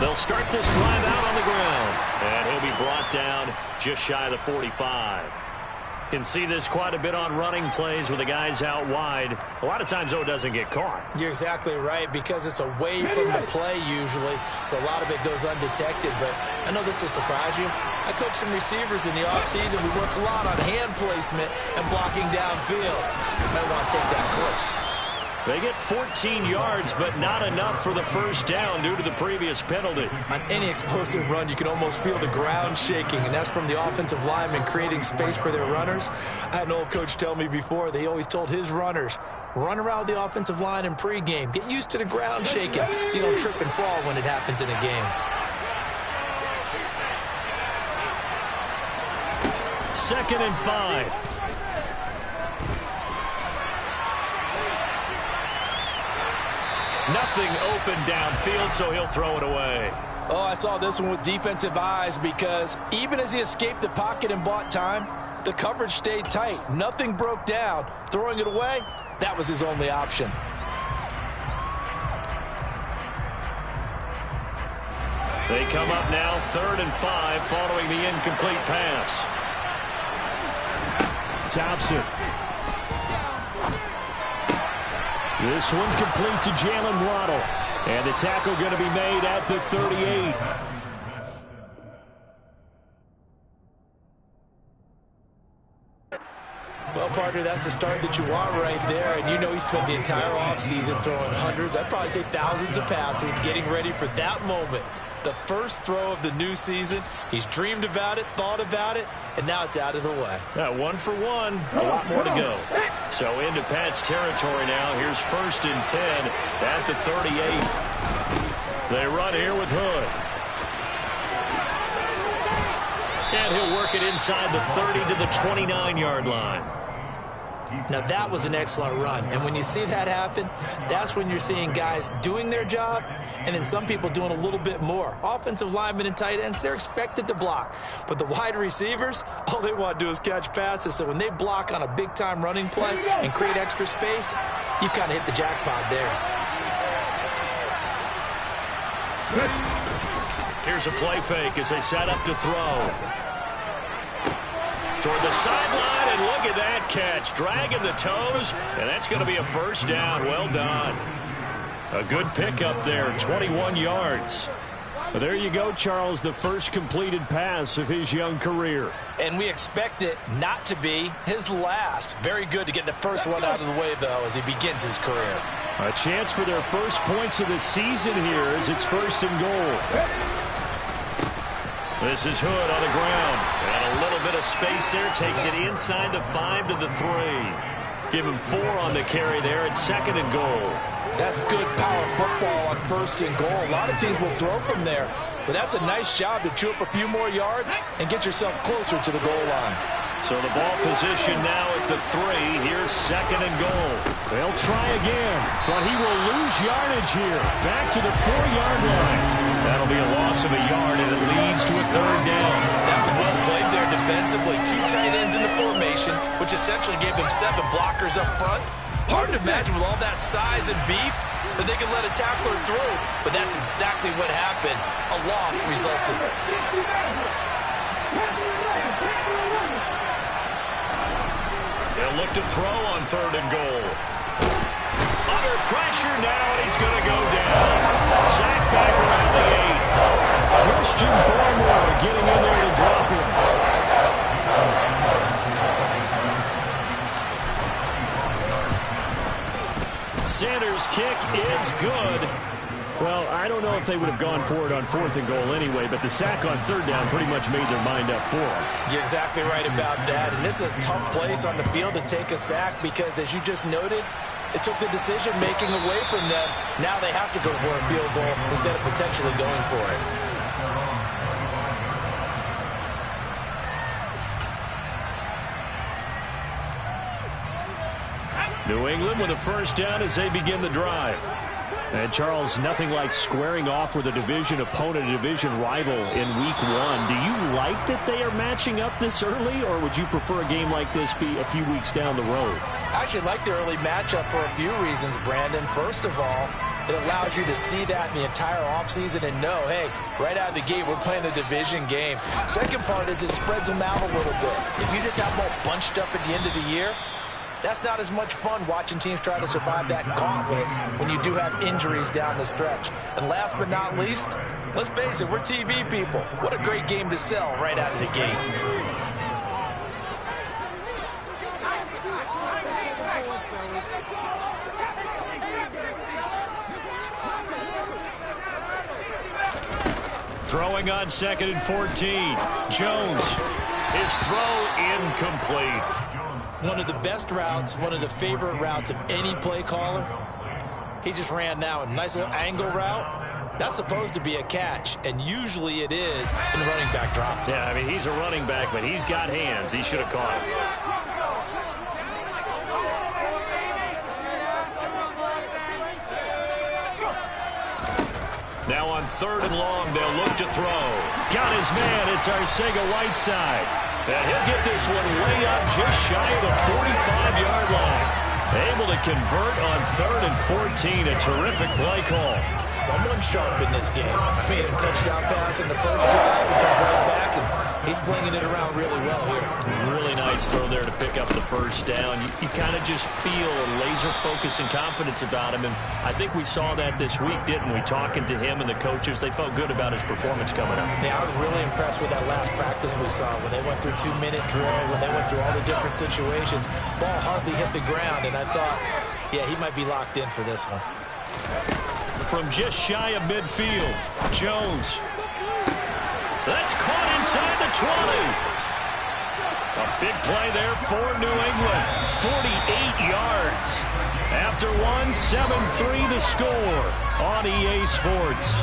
They'll start this drive out on the ground. And he'll be brought down just shy of the 45. Can see this quite a bit on running plays with the guys out wide. A lot of times, though, it doesn't get caught. You're exactly right, because it's away from the play usually, so a lot of it goes undetected. But I know this will surprise you. I coach some receivers in the offseason. We work a lot on hand placement and blocking downfield. You might want to take that course. They get 14 yards, but not enough for the first down due to the previous penalty. On any explosive run, you can almost feel the ground shaking, and that's from the offensive linemen creating space for their runners. I had an old coach tell me before, they always told his runners, run around the offensive line in pregame. Get used to the ground shaking so you don't trip and fall when it happens in a game. Second and 5. Nothing open downfield, so he'll throw it away. Oh, I saw this one with defensive eyes, because even as he escaped the pocket and bought time, the coverage stayed tight. Nothing broke down. Throwing it away, that was his only option. They come up now, 3rd and 5, following the incomplete pass. Thompson. This one complete to Jalen Waddle. And the tackle going to be made at the 38. Well, partner, that's the start that you want right there. And you know he spent the entire offseason throwing hundreds, I'd probably say thousands of passes, getting ready for that moment. The first throw of the new season. He's dreamed about it, thought about it, and now it's out of the way. 1 for 1. A lot more to go. So into Pat's territory now. Here's 1st and 10 at the 38. They run here with Hood. And he'll work it inside the 30 to the 29-yard line. Now, that was an excellent run. And when you see that happen, that's when you're seeing guys doing their job and then some people doing a little bit more. Offensive linemen and tight ends, they're expected to block. But the wide receivers, all they want to do is catch passes. So when they block on a big-time running play and create extra space, you've kind of hit the jackpot there. Here's a play fake as they set up to throw. Toward the sideline, and look at that catch. Dragging the toes, and that's going to be a first down. Well done. A good pickup there, 21 yards. Well, there you go, Charles, the first completed pass of his young career. And we expect it not to be his last. Very good to get the first one out of the way, though, as he begins his career. A chance for their first points of the season here as it's 1st and goal. This is Hood on the ground. And a little bit of space there. Takes it inside the 5 to the 3. Give him 4 on the carry there at 2nd and goal. That's good power football on 1st and goal. A lot of teams will throw from there. But that's a nice job to chew up a few more yards and get yourself closer to the goal line. So the ball position now at the 3. Here's 2nd and goal. They'll try again, but he will lose yardage here. Back to the 4-yard line. That'll be a loss of a yard, and it leads to a 3rd down. That was well played there defensively. 2 tight ends in the formation, which essentially gave them 7 blockers up front. Hard to imagine with all that size and beef that they could let a tackler through, but that's exactly what happened. A loss resulted. They'll look to throw on 3rd and goal. Under pressure now, and he's going to go down. Sacked back around the 8. Christian Barmore getting in there to drop him. Sanders' kick is good. Well, I don't know if they would have gone for it on 4th and goal anyway, but the sack on 3rd down pretty much made their mind up for it. You're exactly right about that. And this is a tough place on the field to take a sack because, as you just noted, it took the decision-making away from them. Now they have to go for a field goal instead of potentially going for it. New England with a first down as they begin the drive. And, Charles, nothing like squaring off with a division opponent, a division rival in week 1. Do you like that they are matching up this early, or would you prefer a game like this be a few weeks down the road? I actually like the early matchup for a few reasons, Brandon. First of all, It allows you to see that in the entire offseason and know, hey, right out of the gate, we're playing a division game. Second part is it spreads them out a little bit. If you just have them all bunched up at the end of the year, that's not as much fun watching teams try to survive that gauntlet when you do have injuries down the stretch. And last but not least, let's face it, we're TV people. What a great game to sell right out of the gate. Throwing on 2nd and 14. Jones. His throw incomplete. One of the best routes, one of the favorite routes of any play caller. He just ran that one. Nice little angle route. That's supposed to be a catch, and usually it is, and the running back dropped it. Yeah, I mean, he's a running back, but he's got hands. He should have caught it. Now on 3rd and long, they'll look to throw. Got his man. It's Arcega-Whiteside. And he'll get this one way up just shy of the 45-yard line. Able to convert on 3rd and 14. A terrific play call. Someone sharp in this game. I mean, a touchdown pass in the first drive. He comes right back, and he's flinging it around really well here. Really nice throw there to pick up the first down. You kind of just feel a laser focus and confidence about him, and I think we saw that this week, didn't we? Talking to him and the coaches, they felt good about his performance coming up. Yeah, I was really impressed with that last practice we saw when they went through 2-minute drill, when they went through all the different situations. Ball hardly hit the ground, and I thought, yeah, he might be locked in for this one. From just shy of midfield, Jones. That's caught inside the 20. A big play there for New England. 48 yards. After one, 7-3 the score on EA Sports.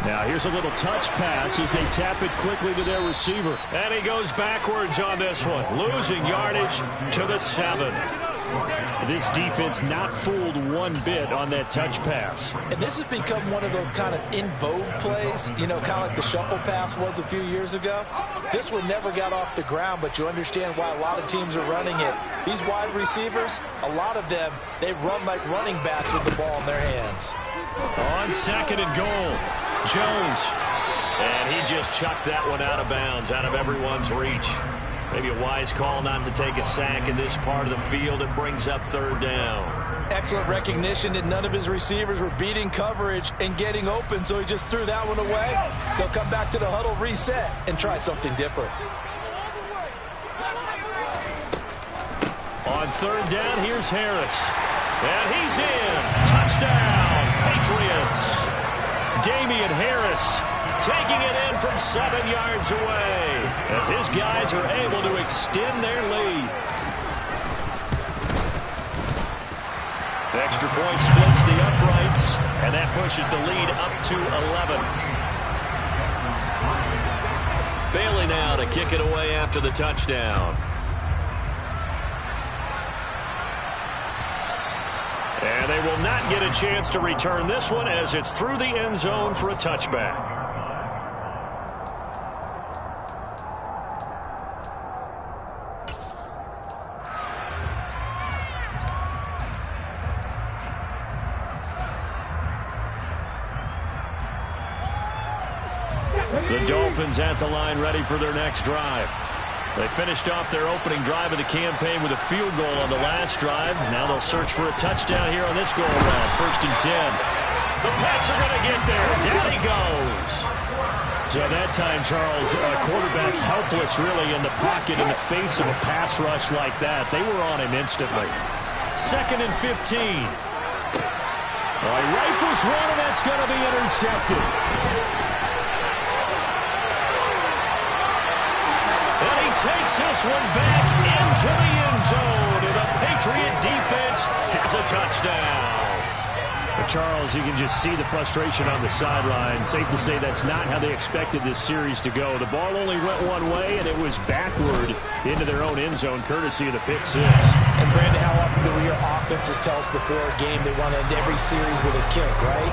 Now here's a little touch pass as they tap it quickly to their receiver. And he goes backwards on this one, losing yardage to the 7. This defense not fooled one bit on that touch pass. And this has become one of those kind of in vogue plays, you know, kind of like the shuffle pass was a few years ago. This one never got off the ground, but you understand why a lot of teams are running it. These wide receivers, a lot of them, they run like running backs with the ball in their hands. On 2nd and goal, Jones. And he just chucked that one out of bounds, out of everyone's reach. Maybe a wise call not to take a sack in this part of the field. It brings up 3rd down. Excellent recognition that none of his receivers were beating coverage and getting open, so he just threw that one away. They'll come back to the huddle, reset, and try something different. On 3rd down, here's Harris. And he's in. Touchdown, Patriots. Damian Harris taking it in from 7 yards away as his guys are able to extend their lead. The extra point splits the uprights, and that pushes the lead up to 11. Bailey now to kick it away after the touchdown. And they will not get a chance to return this one as it's through the end zone for a touchback. The Dolphins at the line ready for their next drive. They finished off their opening drive of the campaign with a field goal on the last drive. Now they'll search for a touchdown here on this go-around. 1st and 10. The Pats are going to get there. Down he goes. So at that time, Charles, quarterback helpless really in the pocket in the face of a pass rush like that. They were on him instantly. 2nd and 15. Well, he rifles one, and that's going to be intercepted. And he takes this one back into the end zone, and the Patriot defense has a touchdown. Charles, you can just see the frustration on the sideline. Safe to say that's not how they expected this series to go. The ball only went one way, and it was backward into their own end zone, courtesy of the pick six. And, Brandon, how often do we hear offenses tell us before a game they want to end every series with a kick, right?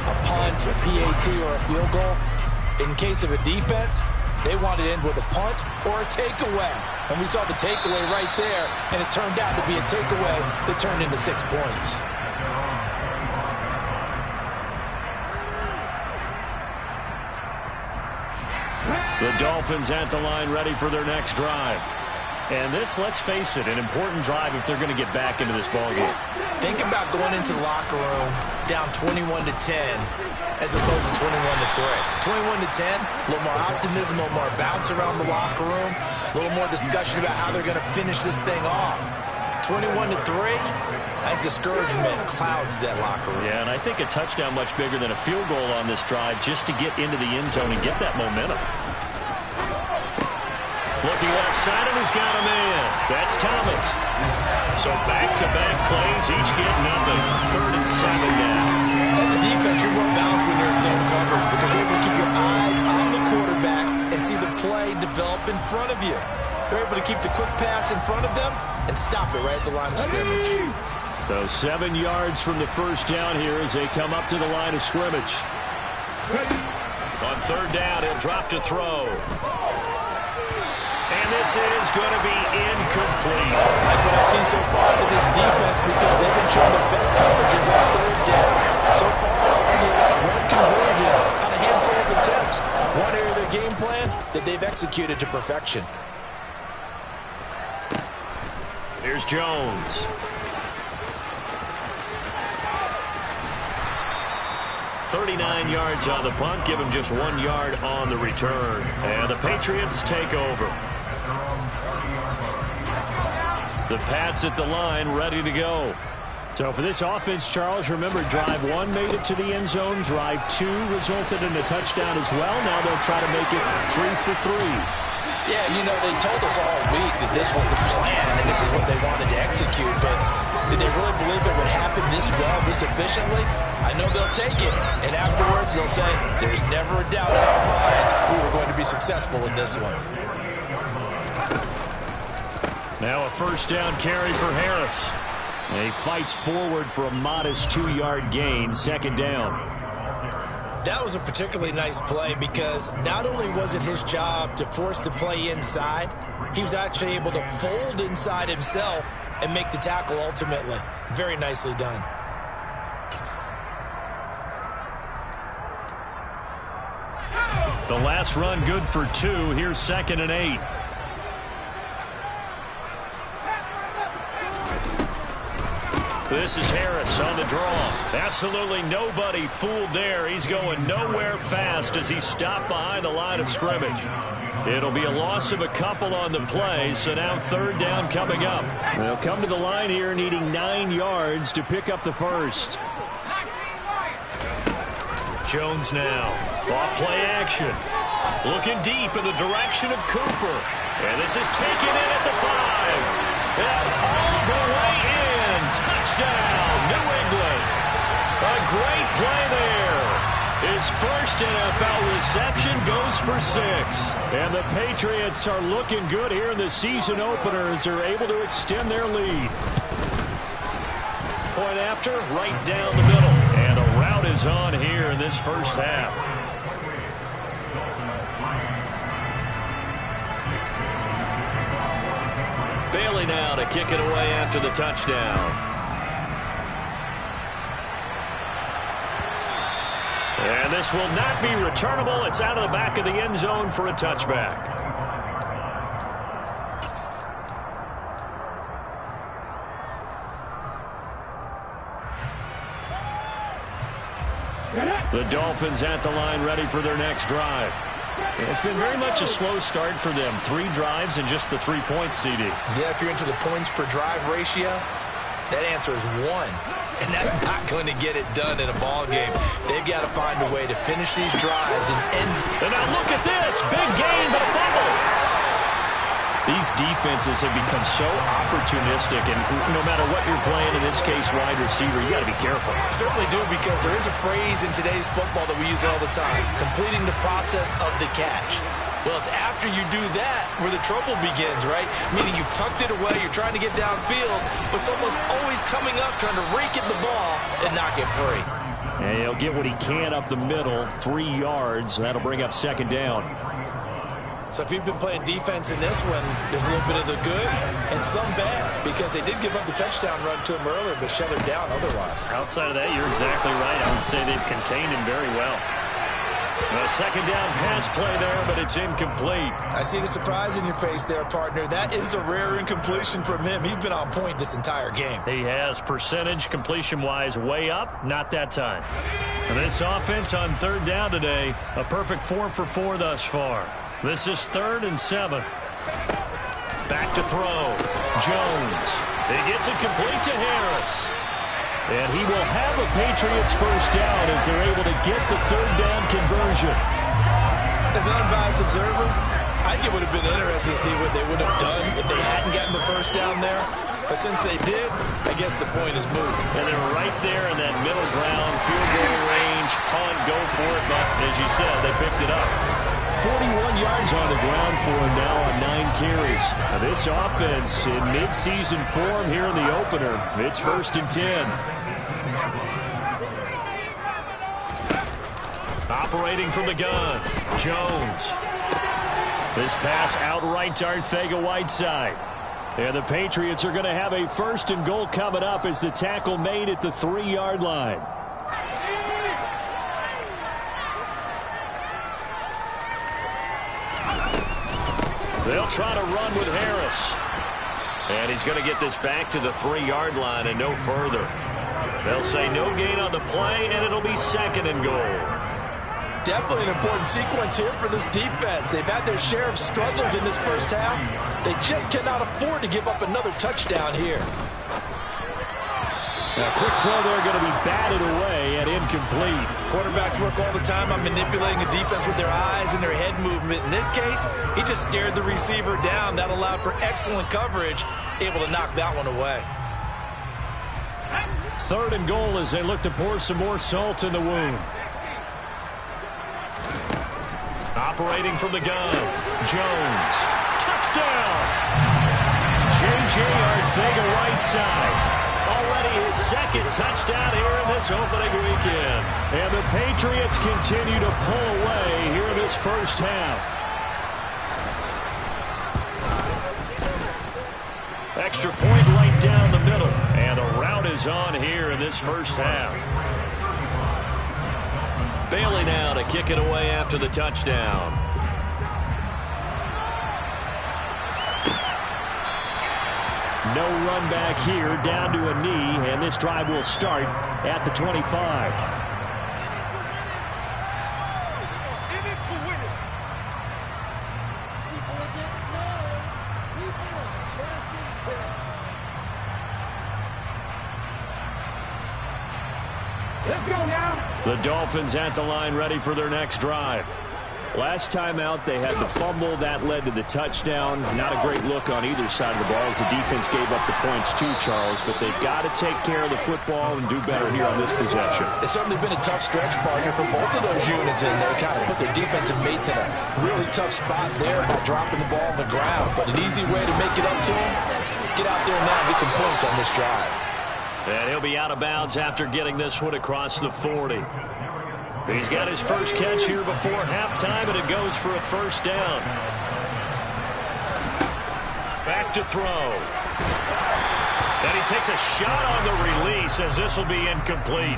A punt, a PAT, or a field goal. In case of a defense, they want to end with a punt or a takeaway. And we saw the takeaway right there, and it turned out to be a takeaway that turned into 6 points. The Dolphins at the line, ready for their next drive. And this, let's face it, an important drive if they're going to get back into this ballgame. Think about going into the locker room down 21-10 as opposed to 21-3. 21-10, a little more optimism, a little more bounce around the locker room, a little more discussion about how they're going to finish this thing off. 21-3, I think discouragement clouds that locker room. Yeah, and I think a touchdown much bigger than a field goal on this drive just to get into the end zone and get that momentum. Looking left side, and he's got a man. That's Thomas. So back-to-back plays, each get nothing. 3rd and 7 now. As a defense, you're more balanced when you're in zone coverage because you're able to keep your eyes on the quarterback and see the play develop in front of you. You're able to keep the quick pass in front of them and stop it right at the line of scrimmage. So 7 yards from the first down here as they come up to the line of scrimmage. On 3rd down, he'll drop to throw. And this is going to be incomplete. Like what I've seen so far with this defense because they've been showing their best coverages on 3rd down. So far, only about 1 conversion on a handful of attempts. One area of their game plan that they've executed to perfection. Here's Jones. .39 yards on the punt, give him just 1 yard on the return. And the Patriots take over. The Pats at the line, ready to go. So for this offense, Charles, remember, drive 1 made it to the end zone. Drive 2 resulted in a touchdown as well. Now they'll try to make it 3 for 3. Yeah, you know, they told us all week that this was the plan and this is what they wanted to execute. But did they really believe it would happen this well, this efficiently? I know they'll take it. And afterwards, they'll say, there's never a doubt in our minds we were going to be successful in this one. Now a first down carry for Harris. And he fights forward for a modest 2-yard gain, 2nd down. That was a particularly nice play because not only was it his job to force the play inside, he was actually able to fold inside himself and make the tackle ultimately. Very nicely done. The last run good for 2. Here's 2nd and 8. This is Harris on the draw. Absolutely nobody fooled there. He's going nowhere fast as he stopped behind the line of scrimmage. It'll be a loss of a couple on the play, so now 3rd down coming up. They'll come to the line here needing 9 yards to pick up the first. Jones now. Off play action. Looking deep in the direction of Cooper. And this is taken in at the 5. And all the way in. Touchdown, New England. A great play there. His first NFL reception goes for 6. And the Patriots are looking good here in the season opener as they're able to extend their lead. Point after, right down the middle. And a rout is on here in this first half. Bailey now to kick it away after the touchdown. And this will not be returnable. It's out of the back of the end zone for a touchback. The Dolphins at the line ready for their next drive. It's been very much a slow start for them. 3 drives and just the 3 points, CD. Yeah, if you're into the points per drive ratio, that answer is 1. And that's not going to get it done in a ball game. They've got to find a way to finish these drives and end. And now look at this. Big gain, but a fumble. These defenses have become so opportunistic, and no matter what you're playing, in this case wide receiver, you got to be careful. Certainly do, because there is a phrase in today's football that we use all the time: completing the process of the catch. Well, it's after you do that where the trouble begins, right? Meaning you've tucked it away, you're trying to get downfield, but someone's always coming up trying to rake at the ball and knock it free. And he'll get what he can up the middle, 3 yards. That'll bring up second down. So if you've been playing defense in this one, there's a little bit of the good and some bad, because they did give up the touchdown run to him earlier, but shut him down otherwise. Outside of that, you're exactly right. I would say they've contained him very well. A second down pass play there, but it's incomplete. I see the surprise in your face there, partner. That is a rare incompletion from him. He's been on point this entire game. He has, percentage completion-wise way up, not that time. And this offense on third down today, a perfect 4 for 4 thus far. This is 3rd and 7. Back to throw. Jones. He gets it complete to Harris. And he will have a Patriots first down as they're able to get the third down conversion. As an unbiased observer, I think it would have been interesting to see what they would have done if they hadn't gotten the first down there. But since they did, I guess the point is moved. And they're right there in that middle ground, field goal range, punt, go for it. But as you said, they picked it up. 41 yards on the ground for him now on 9 carries. Now this offense in midseason form here in the opener. It's 1st and 10. Operating from the gun, Jones. This pass outright to Arcega-Whiteside. And the Patriots are going to have a 1st and goal coming up as the tackle made at the 3-yard line. They'll try to run with Harris. And he's going to get this back to the 3-yard line and no further. They'll say no gain on the play, and it'll be 2nd and goal. Definitely an important sequence here for this defense. They've had their share of struggles in this first half. They just cannot afford to give up another touchdown here. A quick throw there going to be batted away and incomplete. Quarterbacks work all the time on manipulating a defense with their eyes and their head movement. In this case, he just stared the receiver down. That allowed for excellent coverage, able to knock that one away. 3rd and goal as they look to pour some more salt in the wound. Operating from the gun, Jones. Touchdown! J.J. Arcega-Whiteside. Already his 2nd touchdown here in this opening weekend. And the Patriots continue to pull away here in this first half. Extra point right down the middle. And the route is on here in this first half. Bailey now to kick it away after the touchdown. No run back here, down to a knee, and this drive will start at the 25. Let's go now. The Dolphins at the line, ready for their next drive. Last time out, they had the fumble. That led to the touchdown. Not a great look on either side of the ball as the defense gave up the points too, Charles. But they've got to take care of the football and do better here on this possession. It's certainly been a tough stretch, partner, for both of those units in there. Kind of put their defensive mates in a really tough spot there by dropping the ball on the ground. But an easy way to make it up to them, get out there now and get some points on this drive. And he'll be out of bounds after getting this one across the 40. He's got his first catch here before halftime, and it goes for a first down. Back to throw. And he takes a shot on the release as this will be incomplete.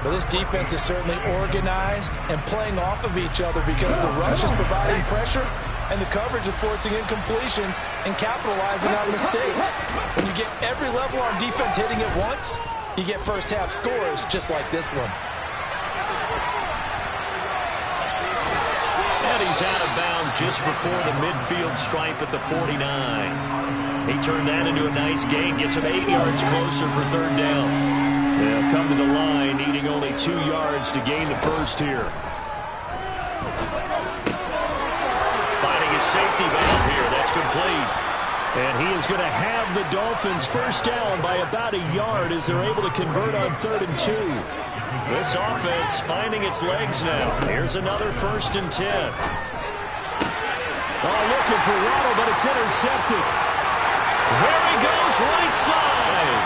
Well, this defense is certainly organized and playing off of each other because the rush is providing pressure and the coverage is forcing incompletions and capitalizing on mistakes. When you get every level on defense hitting at once, you get first half scores just like this one. And he's out of bounds just before the midfield stripe at the 49. He turned that into a nice gain, gets him 8 yards closer for third down. They'll come to the line, needing only 2 yards to gain the first here. Finding his safety valve here. That's complete. And he is going to have the Dolphins first down by about a yard as they're able to convert on 3rd and 2. This offense finding its legs now. Here's another 1st and 10. Oh, looking for Waddle, but it's intercepted. There he goes, right side.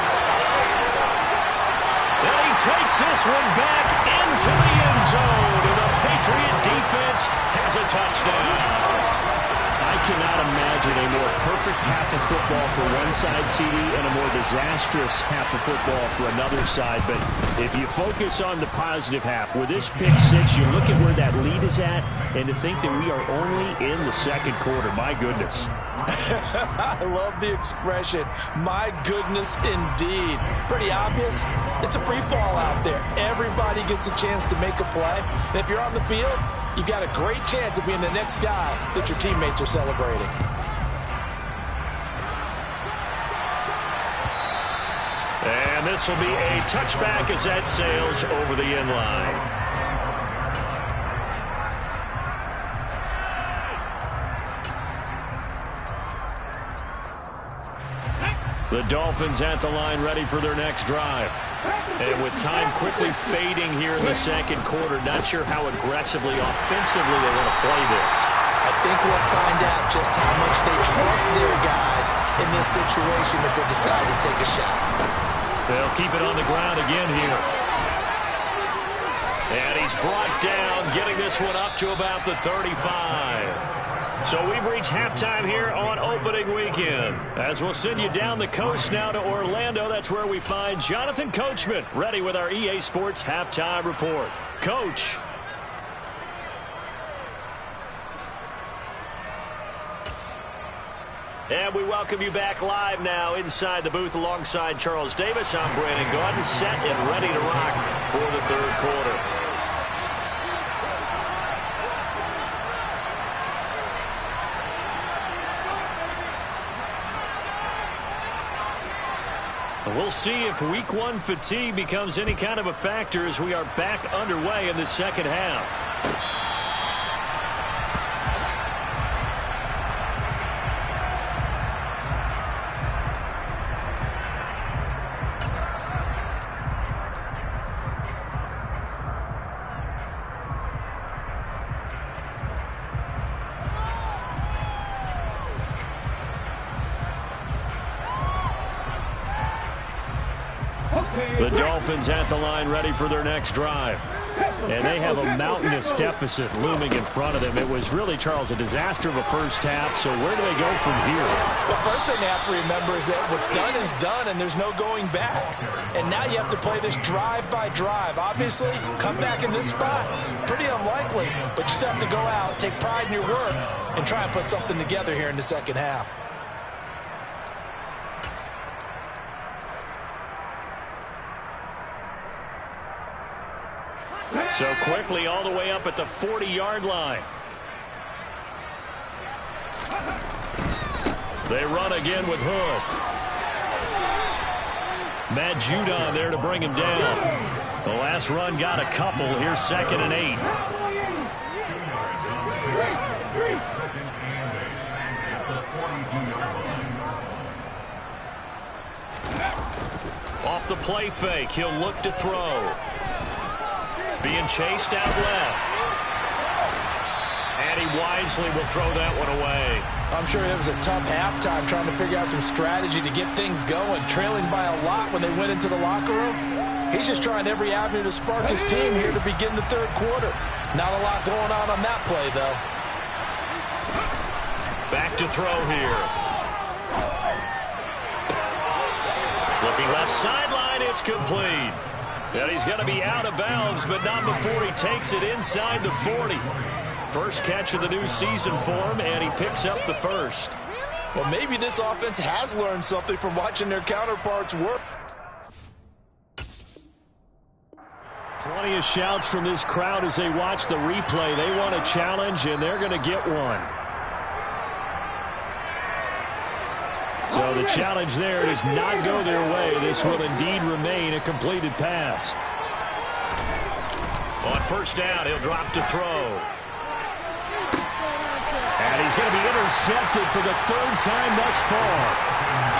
And he takes this one back into the end zone. And the Patriot defense has a touchdown. I cannot imagine a more perfect half of football for one side, CD, and a more disastrous half of football for another side. But if you focus on the positive half, with this pick six, you look at where that lead is at, and to think that we are only in the 2nd quarter. My goodness. I love the expression, my goodness indeed. Pretty obvious. It's a free fall out there. Everybody gets a chance to make a play. And if you're on the field, you've got a great chance of being the next guy that your teammates are celebrating. And this will be a touchback as that sails over the end line. The Dolphins at the line ready for their next drive. And with time quickly fading here in the 2nd quarter, not sure how aggressively, offensively they want to play this. I think we'll find out just how much they trust their guys in this situation if they decide to take a shot. They'll keep it on the ground again here. And he's brought down, getting this one up to about the 35. So we've reached halftime here on opening weekend. As we'll send you down the coast now to Orlando, that's where we find Jonathan Coachman, ready with our EA Sports Halftime Report. Coach. And we welcome you back live now inside the booth alongside Charles Davis. I'm Brandon Gaudin, set and ready to rock for the 3rd quarter. We'll see if week 1 fatigue becomes any kind of a factor as we are back underway in the 2nd half. The Dolphins at the line ready for their next drive. And they have a mountainous deficit looming in front of them. It was really, Charles, a disaster of a first half. So where do they go from here? The first thing they have to remember is that what's done is done and there's no going back. And now you have to play this drive by drive. Obviously, come back in this spot, pretty unlikely. But you still have to go out, take pride in your work, and try and put something together here in the 2nd half. So quickly all the way up at the 40-yard line. They run again with Hood. Matt Judon there to bring him down. The last run got a couple. Here's 2nd and 8. Off the play fake, he'll look to throw. Being chased out left. And he wisely will throw that one away. I'm sure it was a tough halftime trying to figure out some strategy to get things going. Trailing by a lot when they went into the locker room. He's just trying every avenue to spark his team here to begin the 3rd quarter. Not a lot going on that play, though. Back to throw here. Looking left sideline, it's complete. And he's going to be out of bounds, but not before he takes it inside the 40. First catch of the new season for him, and he picks up the first. Well, maybe this offense has learned something from watching their counterparts work. Plenty of shouts from this crowd as they watch the replay. They want a challenge, and they're going to get one. So the challenge there does not go their way. This will indeed remain a completed pass. On first down, he'll drop to throw. And he's going to be intercepted for the third time thus far.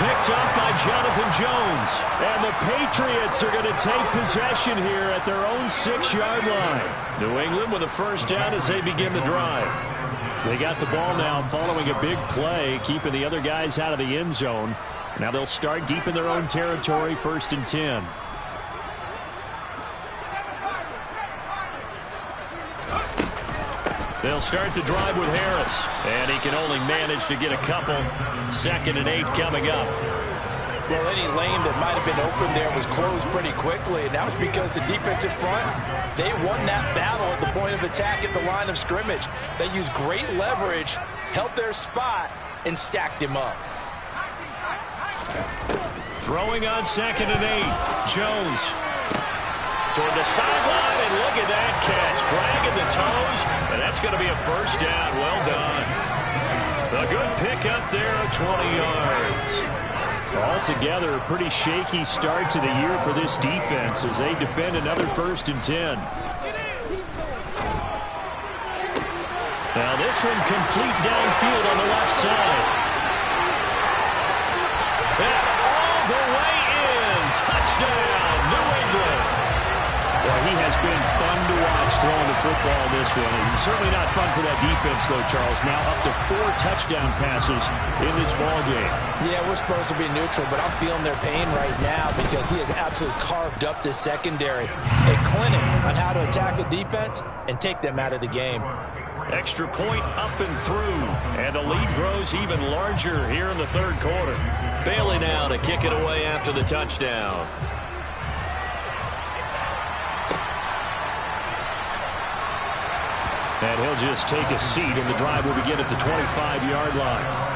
Picked up by Jonathan Jones. And the Patriots are going to take possession here at their own 6-yard line. New England with a first down as they begin the drive. They got the ball now following a big play, keeping the other guys out of the end zone. Now they'll start deep in their own territory, 1st and 10. They'll start the drive with Harris, and he can only manage to get a couple. 2nd and 8 coming up. Well, any lane that might have been open there was closed pretty quickly, and that was because the defensive front, they won that battle at the point of attack at the line of scrimmage. They used great leverage, held their spot, and stacked him up. Throwing on 2nd and 8. Jones toward the sideline, and look at that catch. Dragging the toes, and that's going to be a first down. Well done. A good pickup there of 20 yards. Altogether, a pretty shaky start to the year for this defense as they defend another 1st and 10. Now this one complete downfield on the left side. And all the way in. Touchdown, New England. Well, he has been fun to watch throwing the football in this one. And certainly not fun for that defense, though, Charles. Now up to 4 touchdown passes in this ball game. Yeah, we're supposed to be neutral, but I'm feeling their pain right now because he has absolutely carved up this secondary. A clinic on how to attack a defense and take them out of the game. Extra point up and through, and the lead grows even larger here in the 3rd quarter. Bailey now to kick it away after the touchdown. And he'll just take a seat, and the drive will begin at the 25-yard line.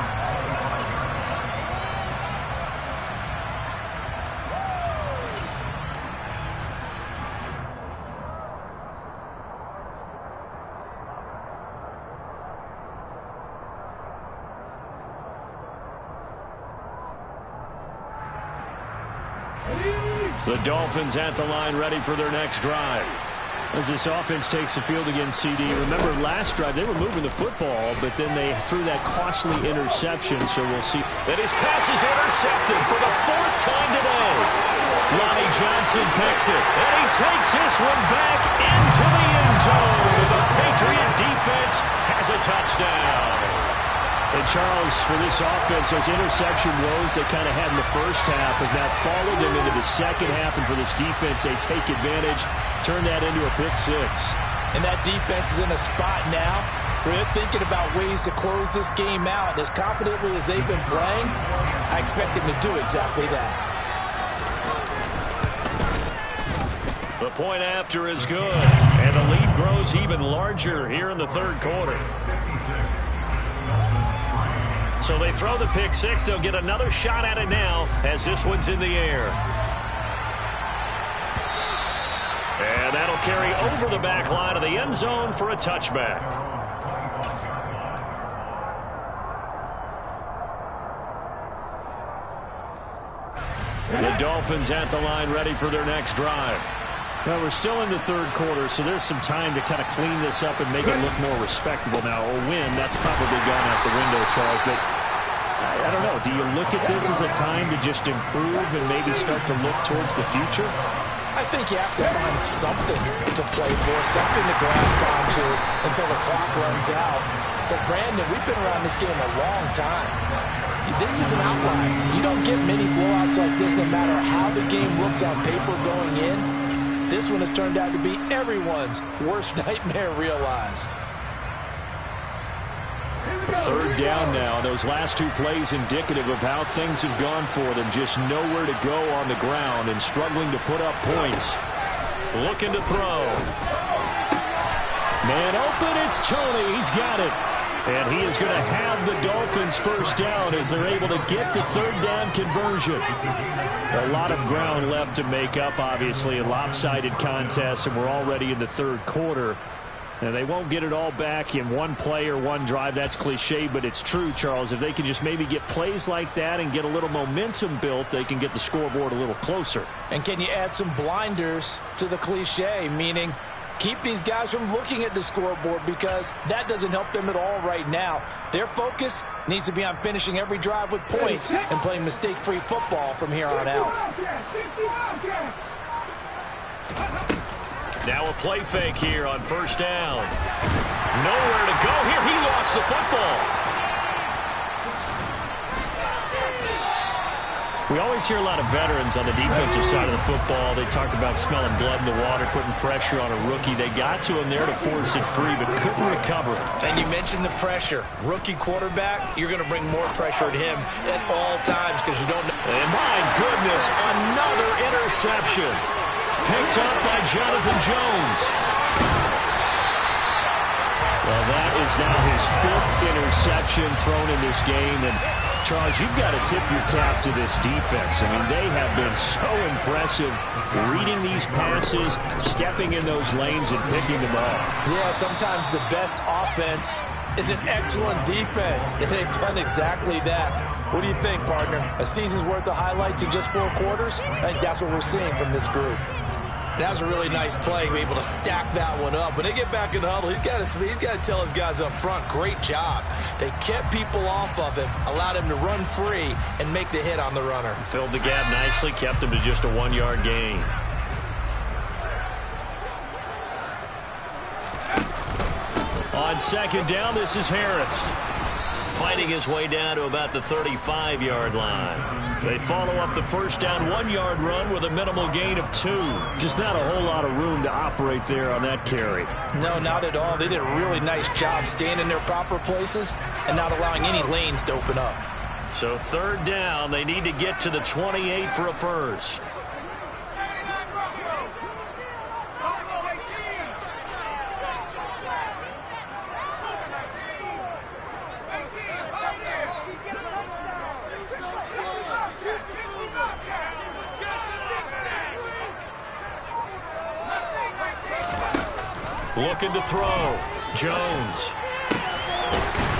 The Dolphins at the line, ready for their next drive. As this offense takes the field against CD. Remember, last drive, they were moving the football, but then they threw that costly interception, so we'll see. And his pass is intercepted for the 4th time today. Lonnie Johnson picks it, and he takes this one back into the end zone. The Patriot defense has a touchdown. And Charles, for this offense, those interception woes they kind of had in the first half have now followed them into the second half. And for this defense, they take advantage, turn that into a pick 6. And that defense is in a spot now where they're thinking about ways to close this game out. And as confidently as they've been playing, I expect them to do exactly that. The point after is good. And the lead grows even larger here in the 3rd quarter. So they throw the pick 6. They'll get another shot at it now as this one's in the air. And that'll carry over the back line of the end zone for a touchback. The Dolphins at the line, ready for their next drive. Well, we're still in the 3rd quarter, so there's some time to kind of clean this up and make it look more respectable now. A win, that's probably gone out the window, Charles, but I don't know. Do you look at this as a time to just improve and maybe start to look towards the future? I think you have to find something to play for, something to grasp onto until the clock runs out. But, Brandon, we've been around this game a long time. This is an outlier. You don't get many blowouts like this no matter how the game looks on paper going in. This one has turned out to be everyone's worst nightmare realized. 3rd down now. Those last 2 plays indicative of how things have gone for them. Just nowhere to go on the ground and struggling to put up points. Looking to throw. Man open, it's Tony. He's got it. And he is going to have the Dolphins first down as they're able to get the 3rd down conversion. A lot of ground left to make up, obviously, a lopsided contest, and we're already in the 3rd quarter. And they won't get it all back in one play or one drive. That's cliche, but it's true, Charles. If they can just maybe get plays like that and get a little momentum built, they can get the scoreboard a little closer. And can you add some blinders to the cliche, meaning keep these guys from looking at the scoreboard because that doesn't help them at all right now. Their focus needs to be on finishing every drive with points and playing mistake-free football from here on out. Now a play fake here on first down. Nowhere to go here. He lost the football. We always hear a lot of veterans on the defensive side of the football. They talk about smelling blood in the water, putting pressure on a rookie. They got to him there to force it free, but couldn't recover. And you mentioned the pressure. Rookie quarterback, you're going to bring more pressure at him at all times because you don't know. And my goodness, another interception. Picked up by Jonathan Jones. Well, that is now his 5th interception thrown in this game. And Charles, you've got to tip your cap to this defense. I mean, they have been so impressive reading these passes, stepping in those lanes, and picking them off. Yeah, sometimes the best offense is an excellent defense, and they've done exactly that. What do you think, partner? A season's worth of highlights in just 4 quarters? I think that's what we're seeing from this group. That was a really nice play, able to stack that one up. When they get back in the huddle, he's got to tell his guys up front, great job. They kept people off of him, allowed him to run free, and make the hit on the runner. Filled the gap nicely, kept him to just a 1-yard gain. On second down, this is Harris. Fighting his way down to about the 35-yard line. They follow up the first down 1-yard run with a minimal gain of 2. Just not a whole lot of room to operate there on that carry. No, not at all. They did a really nice job staying in their proper places and not allowing any lanes to open up. So third down, they need to get to the 28 for a first. Looking to throw. Jones.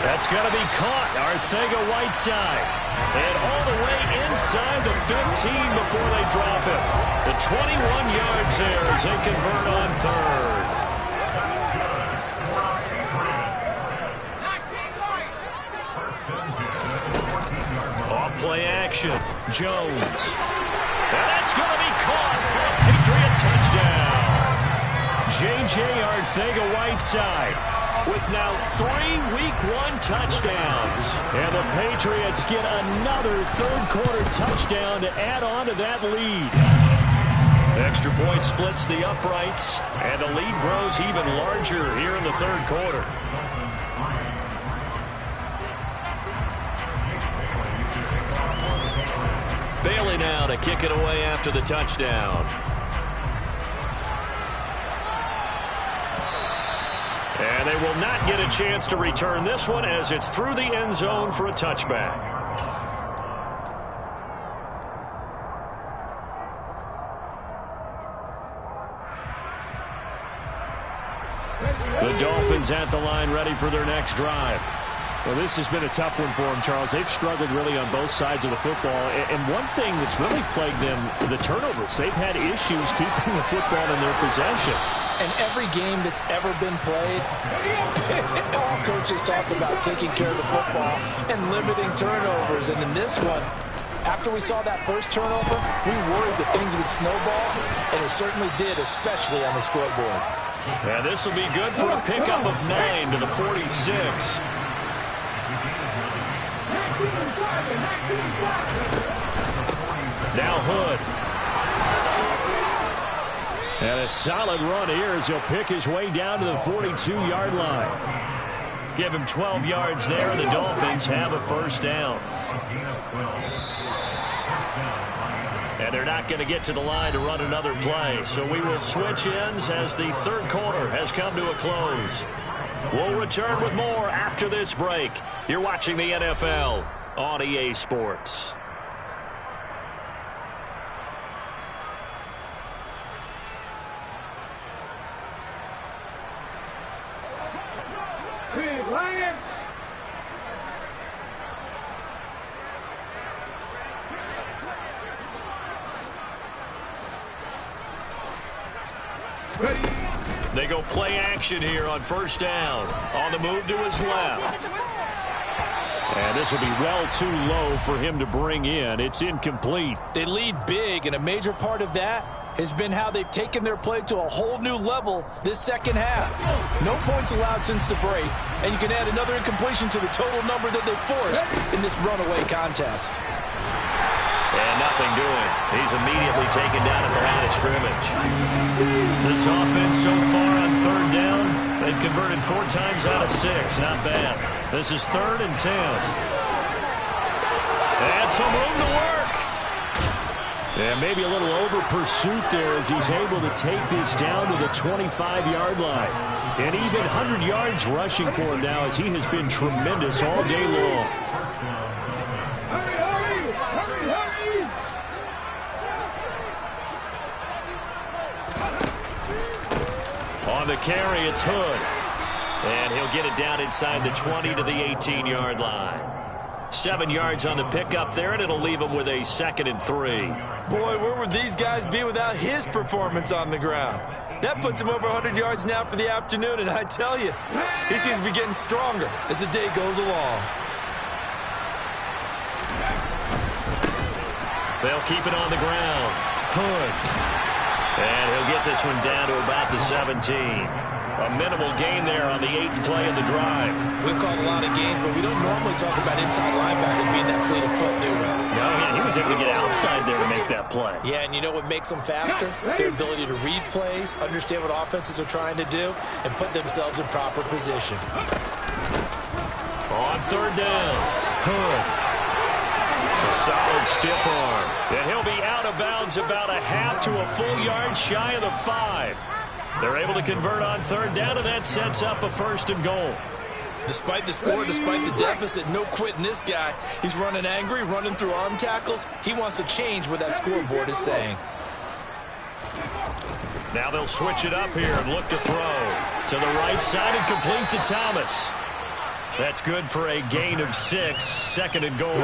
That's going to be caught. Arcega-Whiteside. And all the way inside the 15 before they drop it. The 21 yards there as they convert on third. Off play action. Jones. And that's going to be caught for a Patriot touchdown. J.J. Arcega-Whiteside with now 3 Week 1 touchdowns. And the Patriots get another third-quarter touchdown to add on to that lead. Extra point splits the uprights, and the lead grows even larger here in the third quarter. Bailey now to kick it away after the touchdown. And they will not get a chance to return this one as it's through the end zone for a touchback. The Dolphins at the line ready for their next drive. Well, this has been a tough one for them, Charles. They've struggled really on both sides of the football. And one thing that's really plagued them, the turnovers. They've had issues keeping the football in their possession. And every game that's ever been played, all coaches talk about taking care of the football and limiting turnovers. And in this one, after we saw that first turnover, we worried that things would snowball, and it certainly did, especially on the scoreboard. And this will be good for a pickup of 9 to the 46. Now Hood. And a solid run here as he'll pick his way down to the 42-yard line. Give him 12 yards there, and the Dolphins have a first down. And they're not going to get to the line to run another play. So we will switch ends as the third quarter has come to a close. We'll return with more after this break. You're watching the NFL on EA Sports. Big Lion. Ready. They go play action here on first down. On the move to his left. And this will be well too low for him to bring in. It's incomplete. They lead big, and a major part of that has been how they've taken their play to a whole new level this second half. No points allowed since the break, and you can add another incompletion to the total number that they forced in this runaway contest. And nothing doing. He's immediately taken down at the line of scrimmage. This offense so far on third down, they've converted 4 times out of 6. Not bad. This is 3rd and 10. And some room to work. Yeah, maybe a little over pursuit there as he's able to take this down to the 25-yard line. And even 100 yards rushing for him now as he has been tremendous all day long. On the carry, it's Hood. And he'll get it down inside the 20 to the 18-yard line. 7 yards on the pickup there, and it'll leave him with a 2nd and 3. Boy, where would these guys be without his performance on the ground? That puts him over 100 yards now for the afternoon, and I tell you, he seems to be getting stronger as the day goes along. They'll keep it on the ground. Hood. And he'll get this one down to about the 17. A minimal gain there on the 8th play of the drive. We've called a lot of gains, but we don't normally talk about inside linebackers being that fleet of foot, do we? No, yeah, he was able to get outside there to make that play. Yeah, and you know what makes them faster? Their ability to read plays, understand what offenses are trying to do, and put themselves in proper position. On third down, Hood. A solid stiff arm. And he'll be out of bounds about a half to a full yard shy of the 5. They're able to convert on third down, and that sets up a 1st and goal. Despite the score, despite the deficit, no quitting this guy. He's running angry, running through arm tackles. He wants to change what that scoreboard is saying. Now they'll switch it up here and look to throw. To the right side and complete to Thomas. That's good for a gain of 6, 2nd and goal.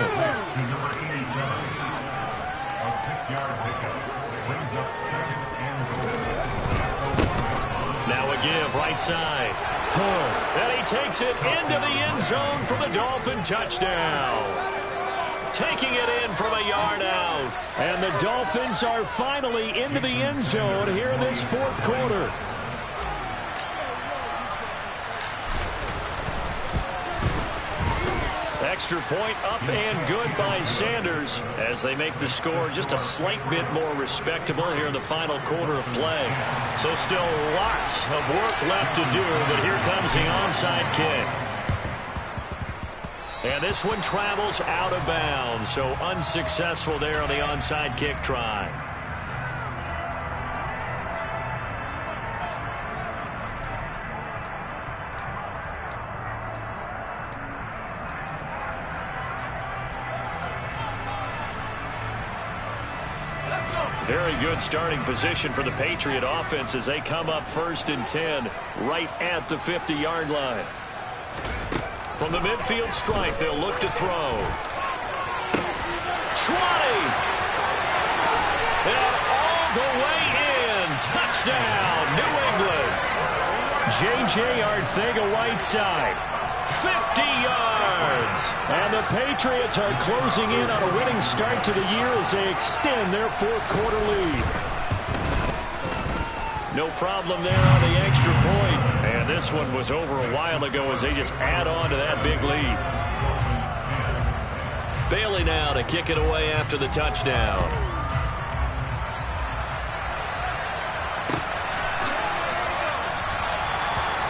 Now a give, right side. Hood. And he takes it into the end zone for the Dolphin touchdown. Taking it in from a yard out. And the Dolphins are finally into the end zone here in this 4th quarter. Extra point up and good by Sanders as they make the score just a slight bit more respectable here in the final quarter of play. So still lots of work left to do, but here comes the onside kick. And this one travels out of bounds, so unsuccessful there on the onside kick try. Very good starting position for the Patriot offense as they come up 1st and 10 right at the 50-yard line. From the midfield stripe, they'll look to throw. 20! And all the way in. Touchdown, New England. J.J. Arcega-Whiteside. 50 yards. And the Patriots are closing in on a winning start to the year as they extend their 4th quarter lead. No problem there on the extra point. And this one was over a while ago as they just add on to that big lead. Bailey now to kick it away after the touchdown.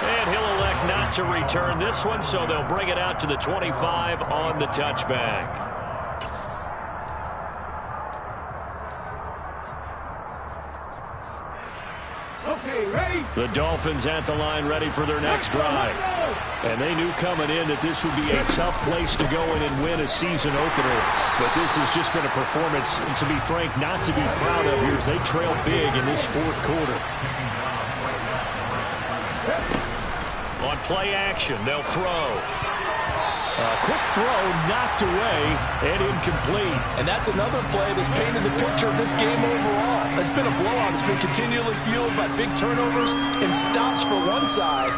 And he'll elect not to return this one, so they'll bring it out to the 25 on the touchback. Okay, ready? The Dolphins at the line ready for their next drive. And they knew coming in that this would be a tough place to go in and win a season opener. But this has just been a performance, to be frank, not to be proud of here as they trail big in this 4th quarter. On play action, they'll throw. A quick throw knocked away and incomplete. And that's another play that's painted the picture of this game overall. It's been a blowout. It's been continually fueled by big turnovers and stops for one side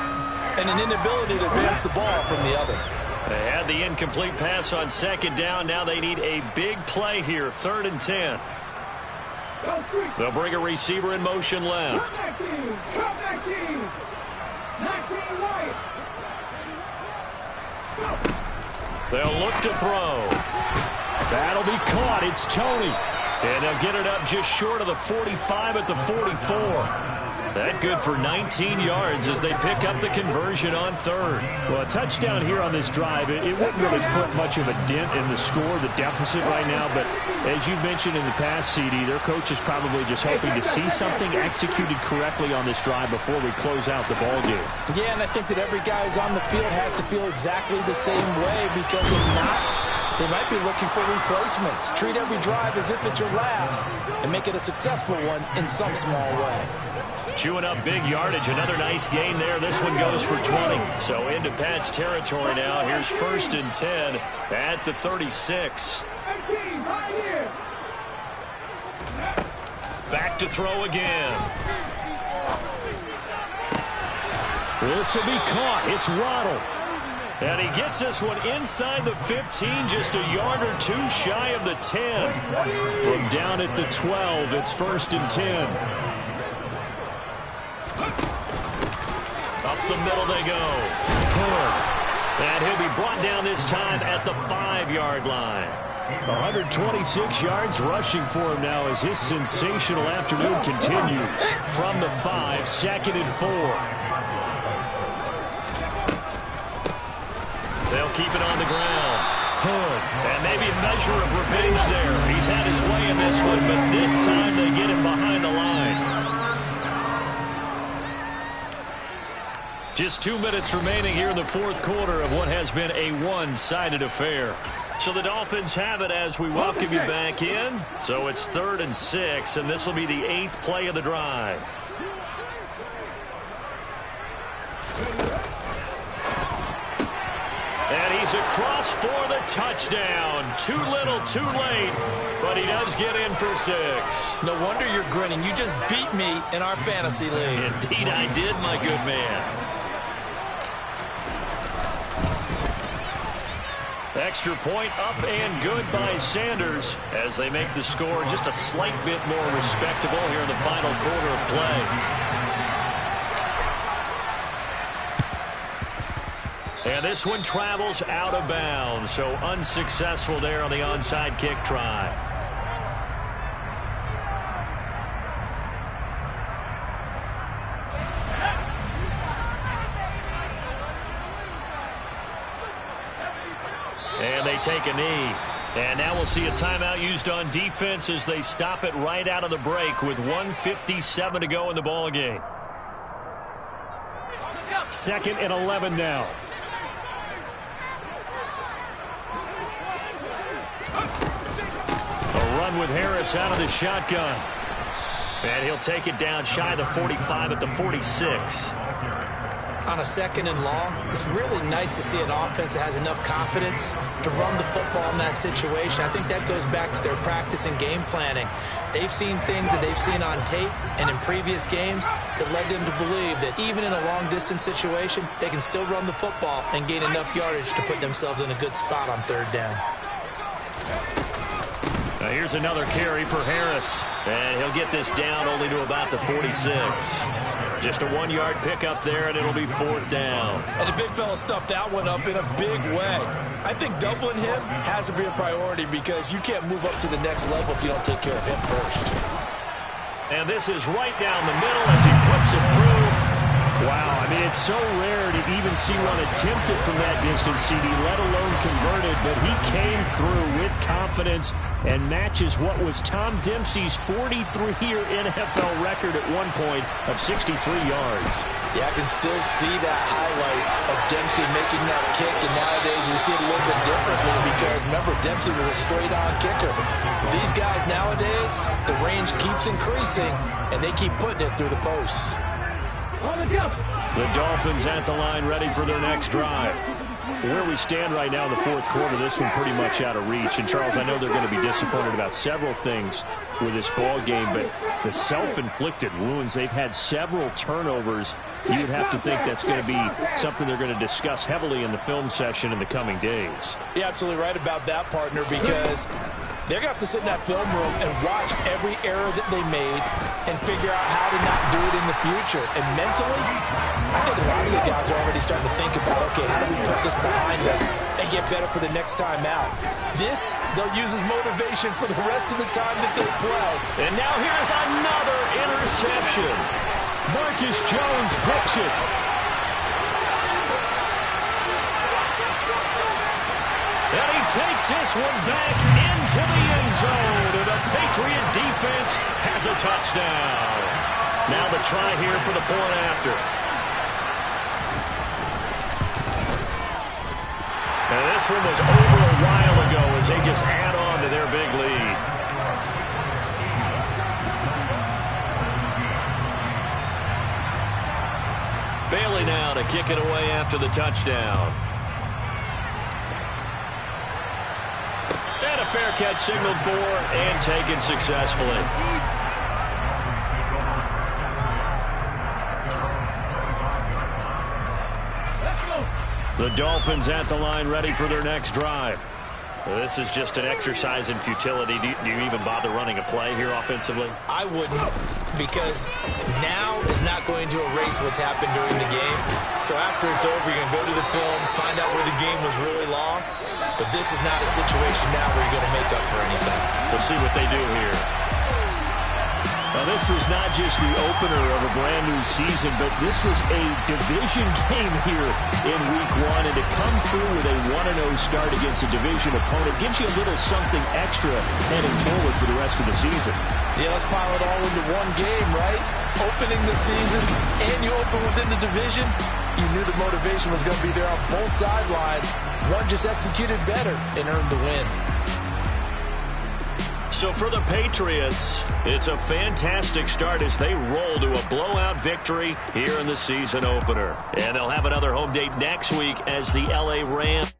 and an inability to advance the ball from the other. They had the incomplete pass on second down. Now they need a big play here, 3rd and 10. They'll bring a receiver in motion left. They'll look to throw. That'll be caught. It's Tony. And they'll get it up just short of the 45 at the 44. That good for 19 yards as they pick up the conversion on 3rd. Well, a touchdown here on this drive, it wouldn't really put much of a dent in the score, the deficit right now. But as you mentioned in the past, CD, their coach is probably just hoping to see something executed correctly on this drive before we close out the ball game. Yeah, and I think that every guy who's on the field has to feel exactly the same way, because if not, they might be looking for replacements. Treat every drive as if it's your last and make it a successful one in some small way. Chewing up big yardage. Another nice gain there. This one goes for 20. So into Pat's territory now. Here's 1st and 10 at the 36. Back to throw again. This will be caught. It's Waddle. And he gets this one inside the 15, just a yard or two shy of the 10. From down at the 12, it's 1st and 10. Up the middle they go. And he'll be brought down this time at the 5-yard line. 126 yards rushing for him now as his sensational afternoon continues. From the 5, 2nd and 4. They'll keep it on the ground. And maybe a measure of revenge there. He's had his way in this one, but this time they get him behind the line. Just 2 minutes remaining here in the 4th quarter of what has been a one-sided affair. So the Dolphins have it as we welcome you back in. So it's 3rd and 6, and this will be the 8th play of the drive. And he's across for the touchdown. Too little, too late, but he does get in for 6. No wonder you're grinning. You just beat me in our fantasy league. Indeed I did, my good man. Extra point up and good by Sanders as they make the score just a slight bit more respectable here in the final quarter of play. And this one travels out of bounds, so unsuccessful there on the onside kick try. And they take a knee. And now we'll see a timeout used on defense as they stop it right out of the break with 1:57 to go in the ball game. 2nd and 11 now. A run with Harris out of the shotgun. And he'll take it down shy of the 45 at the 46. On a 2nd and long, it's really nice to see an offense that has enough confidence to run the football in that situation. I think that goes back to their practice and game planning. They've seen things that they've seen on tape and in previous games that led them to believe that even in a long-distance situation, they can still run the football and gain enough yardage to put themselves in a good spot on 3rd down. Now here's another carry for Harris. And he'll get this down only to about the 46. Just a 1-yard pickup there, and it'll be 4th down. And the big fella stuffed that one up in a big way. I think doubling him has to be a priority because you can't move up to the next level if you don't take care of him first. And this is right down the middle as he puts it through. Wow, I mean, it's so rare to even see one attempted from that distance, CD, let alone converted, but he came through with confidence and matches what was Tom Dempsey's 43-year NFL record at one point of 63 yards. Yeah, I can still see that highlight of Dempsey making that kick, and nowadays we see it a little bit differently because, remember, Dempsey was a straight-on kicker. These guys nowadays, the range keeps increasing, and they keep putting it through the posts. The Dolphins at the line ready for their next drive. Where we stand right now in the fourth quarter, this one pretty much out of reach. And, Charles, I know they're going to be disappointed about several things with this ball game, but the self-inflicted wounds, they've had several turnovers. You'd have to think that's going to be something they're going to discuss heavily in the film session in the coming days. You're absolutely right about that, partner, because they're going to have to sit in that film room and watch every error that they made and figure out how to not do it in the future. And mentally, I think a lot of the guys are already starting to think about, okay, how do we put this behind us and get better for the next time out? This, they'll use as motivation for the rest of the time that they play. And now here's another interception. Marcus Jones picks it. And he takes this one back into the end zone. And the Patriot defense has a touchdown. Now the try here for the point after. And this one was over a while ago as they just add on to their big lead. Bailey now to kick it away after the touchdown. And a fair catch signaled for and taken successfully. The Dolphins at the line, ready for their next drive. Well, this is just an exercise in futility. Do you even bother running a play here offensively? I wouldn't, because now is not going to erase what's happened during the game. So after it's over, you're going to go to the film, find out where the game was really lost. But this is not a situation now where you're going to make up for anything. We'll see what they do here. Now, this was not just the opener of a brand-new season, but this was a division game here in Week 1. And to come through with a 1-0 start against a division opponent gives you a little something extra heading forward for the rest of the season. Yeah, let's pile it all into one game, right? Opening the season, and you open within the division. You knew the motivation was going to be there on both sidelines. One just executed better and earned the win. So for the Patriots, it's a fantastic start as they roll to a blowout victory here in the season opener. And they'll have another home date next week as the LA Rams.